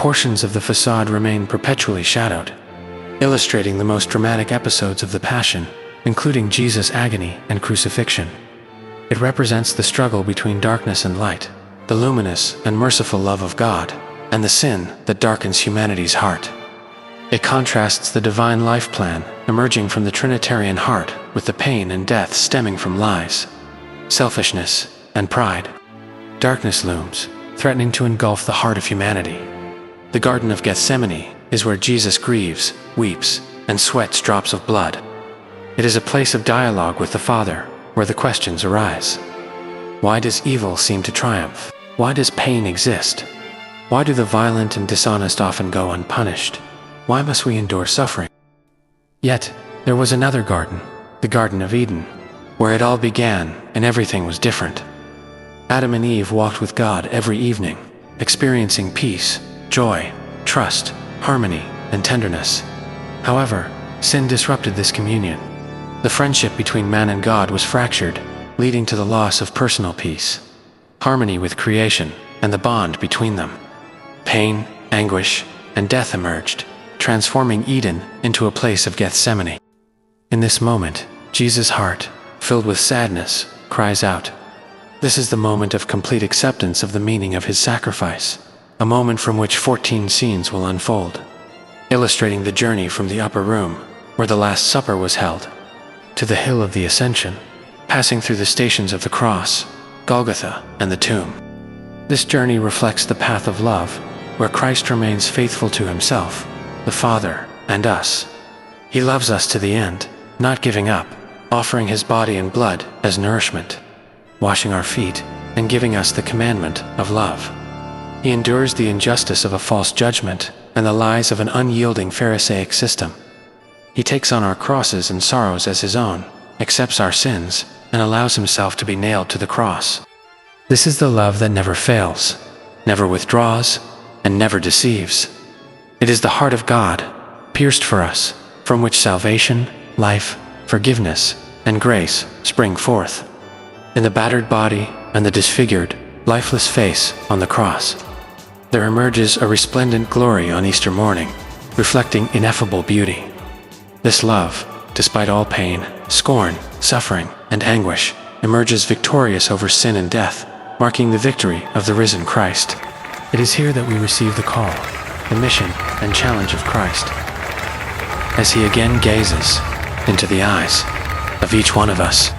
portions of the facade remain perpetually shadowed, illustrating the most dramatic episodes of the Passion, including Jesus' agony and crucifixion. It represents the struggle between darkness and light, the luminous and merciful love of God, and the sin that darkens humanity's heart. It contrasts the divine life plan emerging from the Trinitarian heart with the pain and death stemming from lies, selfishness, and pride. Darkness looms, threatening to engulf the heart of humanity. The Garden of Gethsemane is where Jesus grieves, weeps, and sweats drops of blood. It is a place of dialogue with the Father, where the questions arise. Why does evil seem to triumph? Why does pain exist? Why do the violent and dishonest often go unpunished? Why must we endure suffering? Yet, there was another garden, the Garden of Eden, where it all began and everything was different. Adam and Eve walked with God every evening, experiencing peace, joy, trust, harmony, and tenderness. However, sin disrupted this communion. The friendship between man and God was fractured, leading to the loss of personal peace, harmony with creation, and the bond between them. Pain, anguish, and death emerged, transforming Eden into a place of Gethsemane. In this moment, Jesus' heart, filled with sadness, cries out. This is the moment of complete acceptance of the meaning of his sacrifice, a moment from which 14 scenes will unfold, illustrating the journey from the upper room, where the Last Supper was held, to the hill of the Ascension, passing through the stations of the cross, Golgotha, and the tomb. This journey reflects the path of love, where Christ remains faithful to himself, the Father, and us. He loves us to the end, not giving up, offering his body and blood as nourishment, washing our feet, and giving us the commandment of love. He endures the injustice of a false judgment and the lies of an unyielding Pharisaic system. He takes on our crosses and sorrows as his own, accepts our sins, and allows himself to be nailed to the cross. This is the love that never fails, never withdraws, and never deceives. It is the heart of God, pierced for us, from which salvation, life, forgiveness, and grace spring forth. In the battered body and the disfigured, lifeless face on the cross, there emerges a resplendent glory on Easter morning, reflecting ineffable beauty. This love, despite all pain, scorn, suffering, and anguish, emerges victorious over sin and death, marking the victory of the risen Christ. It is here that we receive the call, the mission, and challenge of Christ, as he again gazes into the eyes of each one of us.